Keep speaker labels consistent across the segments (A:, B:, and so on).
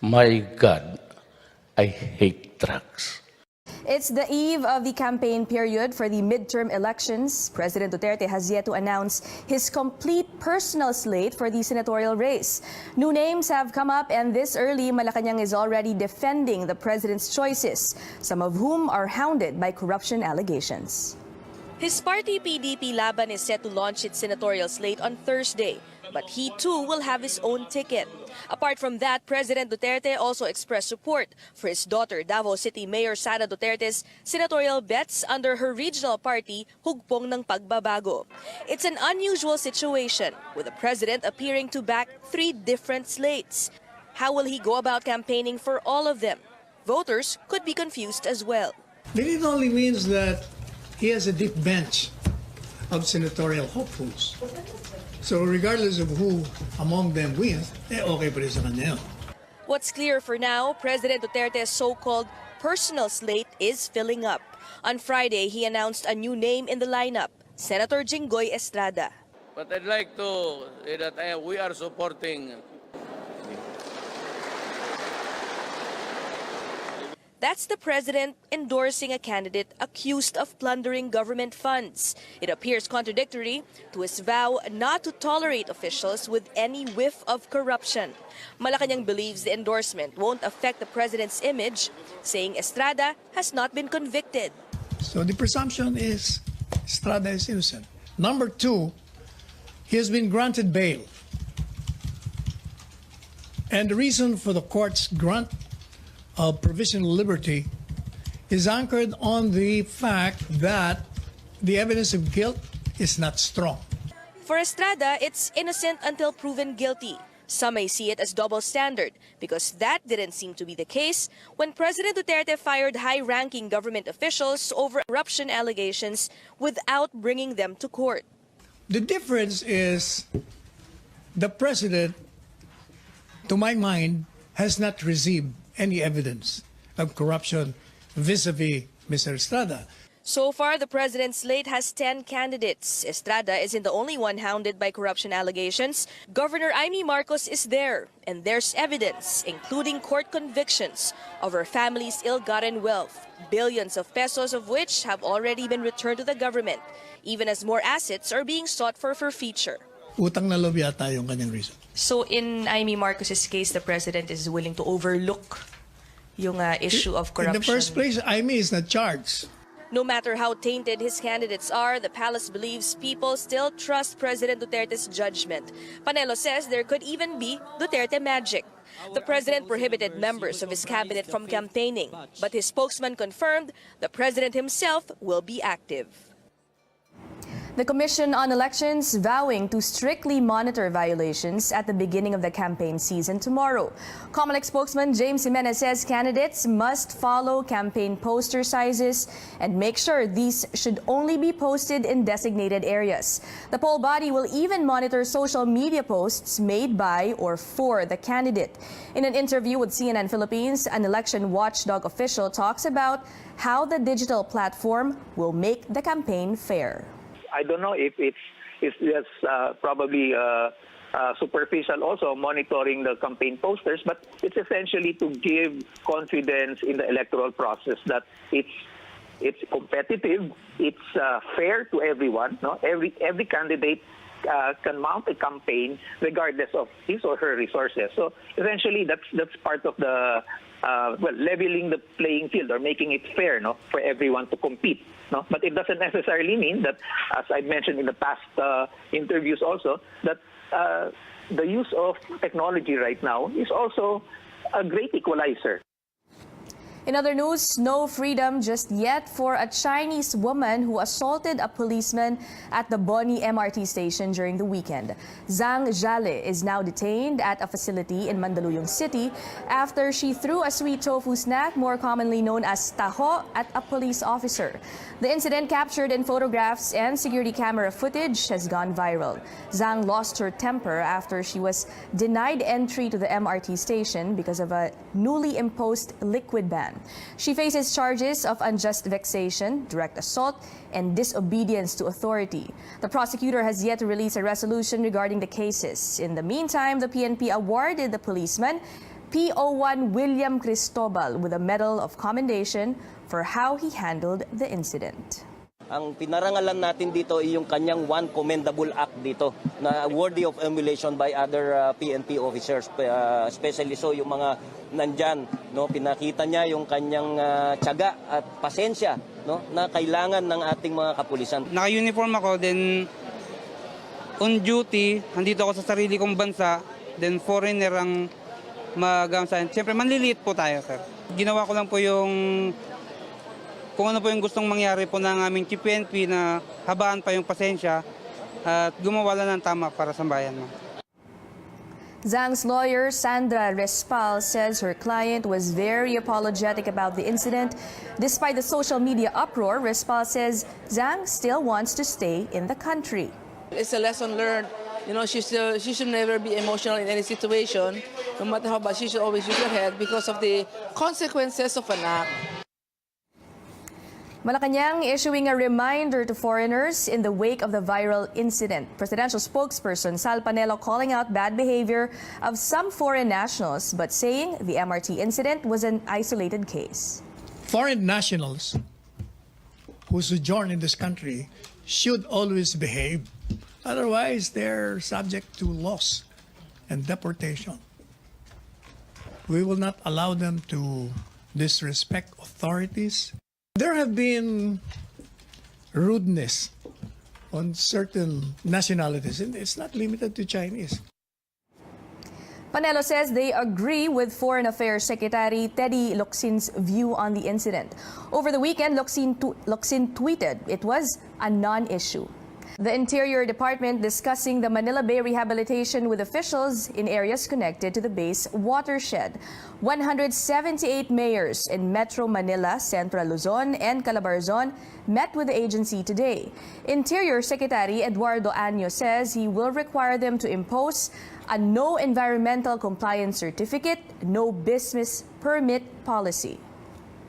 A: My God, I hate drugs.
B: It's the eve of the campaign period for the midterm elections. President Duterte has yet to announce his complete personal slate for the senatorial race. New names have come up, and this early, Malacanang is already defending the president's choices, some of whom are hounded by corruption allegations. His party PDP Laban is set to launch its senatorial slate on Thursday, but he too will have his own ticket. Apart from that, President Duterte also expressed support for his daughter Davao City Mayor Sara Duterte's senatorial bets under her regional party, Hugpong ng Pagbabago. It's an unusual situation, with the president appearing to back 3 different slates. How will he go about campaigning for all of them? Voters could be confused as well.
C: It only means that he has a deep bench of senatorial hopefuls. So regardless of who among them wins, okay pa rin sa kanya.
B: What's clear for now, President Duterte's so-called personal slate is filling up. On Friday, he announced a new name in the lineup, Senator Jinggoy Estrada.
D: But I'd like to say that we are supporting.
B: That's the president endorsing a candidate accused of plundering government funds. It appears contradictory to his vow not to tolerate officials with any whiff of corruption. Malacanang believes the endorsement won't affect the president's image, saying Estrada has not been convicted.
C: So the presumption is Estrada is innocent. Number 2, he has been granted bail. And the reason for the court's grant of provisional liberty is anchored on the fact that the evidence of guilt is not strong.
B: For Estrada, it's innocent until proven guilty. Some may see it as double standard because that didn't seem to be the case when President Duterte fired high-ranking government officials over corruption allegations without bringing them to court.
C: The difference is the president, to my mind, has not received any evidence of corruption vis-a-vis Mr. Estrada.
B: So far, the president's slate has 10 candidates. Estrada isn't the only one hounded by corruption allegations. Governor Amy Marcos is there, and there's evidence, including court convictions, of her family's ill-gotten wealth, billions of pesos of which have already been returned to the government, even as more assets are being sought for forfeiture.
C: Utang na loob yata yung kanyang reason.
B: So in Amy Marcos's case, the president is willing to overlook yung issue of corruption.
C: In the first place, Amy is not charged.
B: No matter how tainted his candidates are, the palace believes people still trust President Duterte's judgment. Panelo says there could even be Duterte magic. The president prohibited members of his cabinet from campaigning, but his spokesman confirmed the president himself will be active. The Commission on Elections vowing to strictly monitor violations at the beginning of the campaign season tomorrow. COMELEC spokesman James Jimenez says candidates must follow campaign poster sizes and make sure these should only be posted in designated areas. The poll body will even monitor social media posts made by or for the candidate. In an interview with CNN Philippines, an election watchdog official talks about how the digital platform will make the campaign fair.
E: I don't know if it's just probably superficial also monitoring the campaign posters, but it's essentially to give confidence in the electoral process that it's competitive, it's fair to everyone. No, every candidate can mount a campaign regardless of his or her resources. So essentially, that's part of the leveling the playing field or making it fair, no, for everyone to compete. No, but it doesn't necessarily mean that, as I mentioned in the past interviews also, that the use of technology right now is also a great equalizer.
B: In other news, no freedom just yet for a Chinese woman who assaulted a policeman at the Boni MRT station during the weekend. Zhang Zhale is now detained at a facility in Mandaluyong City after she threw a sweet tofu snack, more commonly known as Taho, at a police officer. The incident, captured in photographs and security camera footage, has gone viral. Zhang lost her temper after she was denied entry to the MRT station because of a newly imposed liquid ban. She faces charges of unjust vexation, direct assault, and disobedience to authority. The prosecutor has yet to release a resolution regarding the cases. In the meantime, the PNP awarded the policeman PO1 William Cristobal with a Medal of Commendation for how he handled the incident.
F: Ang pinarangalan natin dito ay yung kanyang one commendable act dito na worthy of emulation by other PNP officers, especially so yung mga nandyan. No? Pinakita niya yung kanyang tiyaga at pasensya, no? Na kailangan ng ating mga kapulisan.
G: Naka-uniform ako, then on duty, nandito ako sa sarili kong bansa, then foreigner ang magamsahin. Siyempre, manliliit po tayo, sir. Ginawa ko lang po yung kung ano po yung gustong mangyari po ng aming Chief PNP na habaan pa yung pasensya at gumawa lang ng tama para sa bayan mo.
B: Zhang's lawyer, Sandra Respal, says her client was very apologetic about the incident. Despite the social media uproar, Respal says Zhang still wants to stay in the country.
H: It's a lesson learned. You know, she should never be emotional in any situation, no matter how bad. She should always use her head because of the consequences of an act.
B: Malacanang issuing a reminder to foreigners in the wake of the viral incident. Presidential spokesperson Sal Panelo calling out bad behavior of some foreign nationals, but saying the MRT incident was an isolated case.
C: Foreign nationals who sojourn in this country should always behave. Otherwise, they're subject to loss and deportation. We will not allow them to disrespect authorities. There have been rudeness on certain nationalities, and it's not limited to Chinese.
B: Panelo says they agree with Foreign Affairs Secretary Teddy Locsin's view on the incident. Over the weekend, Locsin tweeted it was a non-issue. The Interior Department discussing the Manila Bay rehabilitation with officials in areas connected to the bay's watershed. 178 mayors in Metro Manila, Central Luzon, and Calabarzon met with the agency today. Interior Secretary Eduardo Año says he will require them to impose a no environmental compliance certificate, no business permit policy.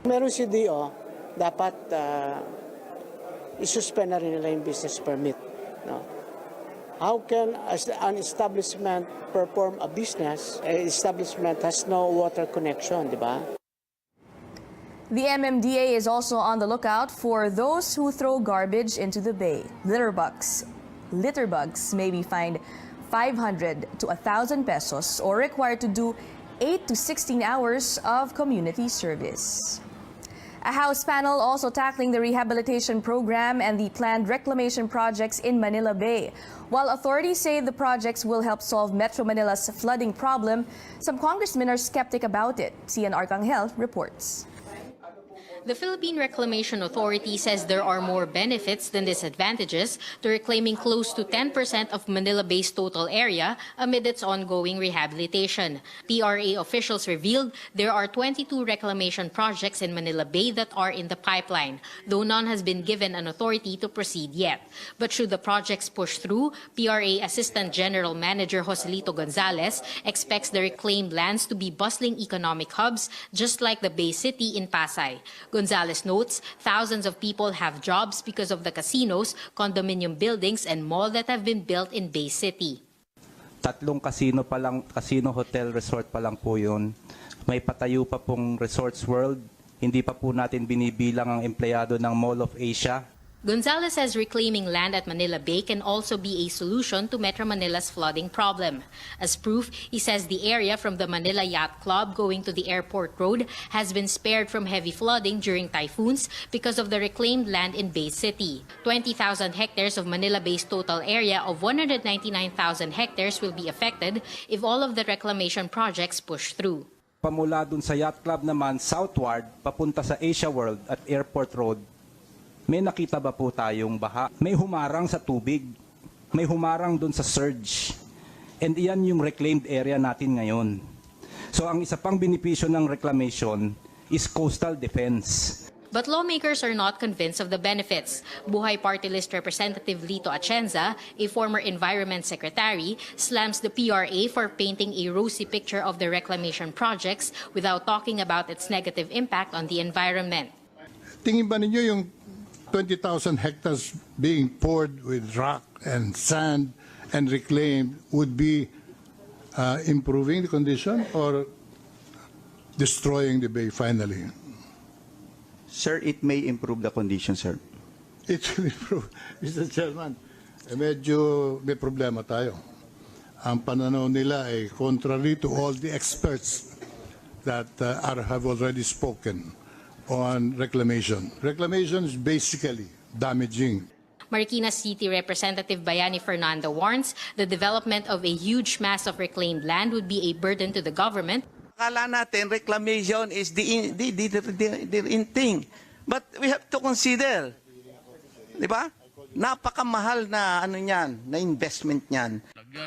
I: Meron si DO, dapat isuspend na rin nila yung business permit. No? How can an establishment perform a business? An establishment has no water connection, di ba?
B: The MMDA is also on the lookout for those who throw garbage into the bay. Litterbugs may be fined 500 to 1,000 pesos or required to do 8 to 16 hours of community service. A House panel also tackling the rehabilitation program and the planned reclamation projects in Manila Bay. While authorities say the projects will help solve Metro Manila's flooding problem, some congressmen are skeptic about it. Cian Arcangel reports.
J: The Philippine Reclamation Authority says there are more benefits than disadvantages to reclaiming close to 10% of Manila Bay's total area amid its ongoing rehabilitation. PRA officials revealed there are 22 reclamation projects in Manila Bay that are in the pipeline, though none has been given an authority to proceed yet. But should the projects push through, PRA Assistant General Manager Joselito Gonzalez expects the reclaimed lands to be bustling economic hubs just like the Bay City in Pasay. Gonzalez notes thousands of people have jobs because of the casinos, condominium buildings, and mall that have been built in Bay City.
K: 3 casino hotel resort pa lang po yun. May patayo pa pong Resorts World. Hindi pa po natin binibilang ang empleyado ng Mall of Asia.
J: Gonzalez says reclaiming land at Manila Bay can also be a solution to Metro Manila's flooding problem. As proof, he says the area from the Manila Yacht Club going to the airport road has been spared from heavy flooding during typhoons because of the reclaimed land in Bay City. 20,000 hectares of Manila Bay's total area of 199,000 hectares will be affected if all of the reclamation projects push through.
K: Pamula dun sa Yacht Club naman, southward, papunta sa Asia World at Airport Road, may nakita ba po tayong baha? May humarang sa tubig. May humarang dun sa surge. And iyan yung reclaimed area natin ngayon. So ang isa pang benepisyo ng reclamation is coastal defense.
J: But lawmakers are not convinced of the benefits. Buhay Party List Representative Lito Atienza, a former Environment Secretary, slams the PRA for painting a rosy picture of the reclamation projects without talking about its negative impact on the environment.
L: Tingin ba ninyo yung 20,000 hectares being poured with rock and sand and reclaimed would be improving the condition or destroying the bay finally.
M: Sir, it may improve the condition, sir.
L: It will improve. Mr. Chairman, medyo may problema tayo. Ang pananaw nila ay contrary to all the experts that have already spoken on reclamation. Reclamation is basically damaging.
J: Marikina City Representative Bayani Fernando warns the development of a huge mass of reclaimed land would be a burden to the government.
N: Akala natin reclamation is the in thing. But we have to consider, di ba? Napakamahal na ano niyan, na investment niyan.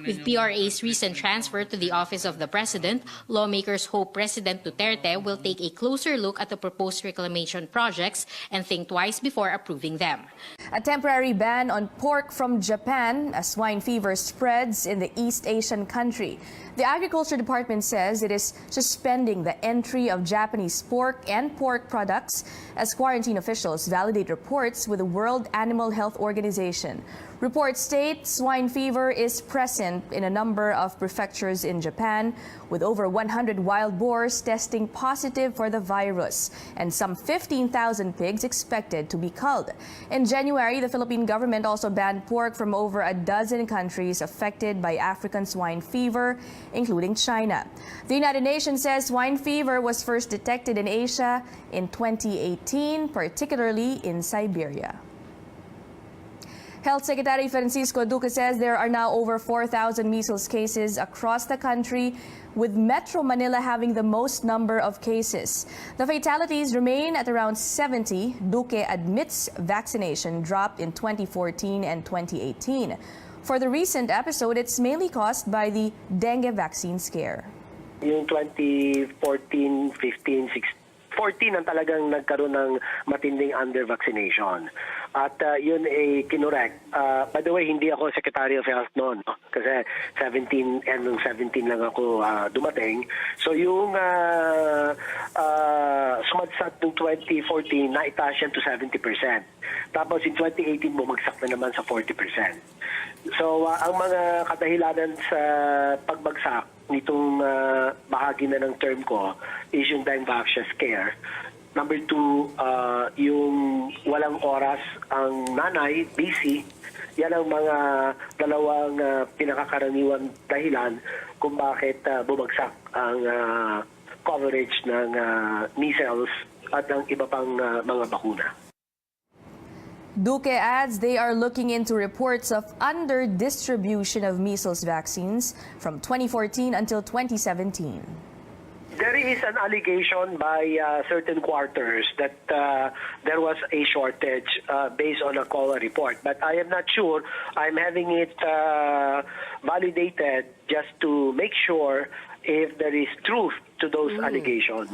J: With PRA's recent transfer to the office of the president, lawmakers hope President Duterte will take a closer look at the proposed reclamation projects and think twice before approving them.
B: A temporary ban on pork from Japan as swine fever spreads in the East Asian country. The Agriculture Department says it is suspending the entry of Japanese pork and pork products as quarantine officials validate reports with the World Animal Health Organization. Reports state swine fever is present in a number of prefectures in Japan, with over 100 wild boars testing positive for the virus and some 15,000 pigs expected to be culled. In January, the Philippine government also banned pork from over a dozen countries affected by African swine fever, including China. The United Nations says swine fever was first detected in Asia in 2018, particularly in Siberia. Health Secretary Francisco Duque says there are now over 4,000 measles cases across the country, with Metro Manila having the most number of cases. The fatalities remain at around 70. Duque admits vaccination dropped in 2014 and 2018. For the recent episode, it's mainly caused by the dengue vaccine scare.
O: Yung 2014, 15, 16, 14 ang talagang nagkaroon ng matinding under-vaccination. At yun ay kinorek. By the way, hindi ako Secretary of Health noon. No? Kasi 17 lang ako dumating. So yung sumadsat ng 2014, naitaas yan to 70%. Tapos in 2018, bumagsak na naman sa 40%. So ang mga kadahilanan sa pagbagsak nitong bahagi na ng term ko is yung dengue vaccine scare. Number 2, yung walang oras ang nanay, busy. Yan ang mga dalawang pinakakaraniwang dahilan kung bakit bumagsak ang coverage ng measles at ng iba pang mga bakuna.
B: Duque adds they are looking into reports of under-distribution of measles vaccines from 2014 until 2017.
O: There is an allegation by certain quarters that there was a shortage based on a COA report. But I am not sure. I'm having it validated just to make sure if there is truth to those allegations.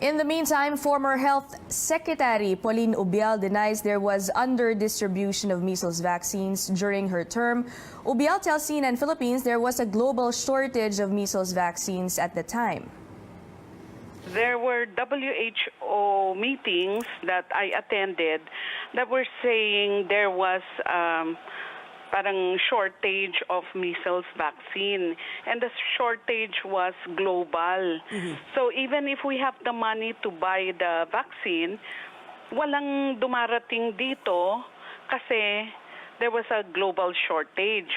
B: In the meantime, former Health Secretary Pauline Ubial denies there was under-distribution of measles vaccines during her term. Ubial tells CNN Philippines there was a global shortage of measles vaccines at the time.
P: There were WHO meetings that I attended that were saying there was parang shortage of measles vaccine, and the shortage was global. So even if we have the money to buy the vaccine, walang dumarating dito kasi there was a global shortage.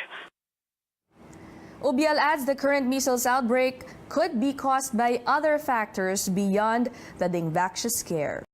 B: Ubial adds the current measles outbreak could be caused by other factors beyond the dengue vaccine scare.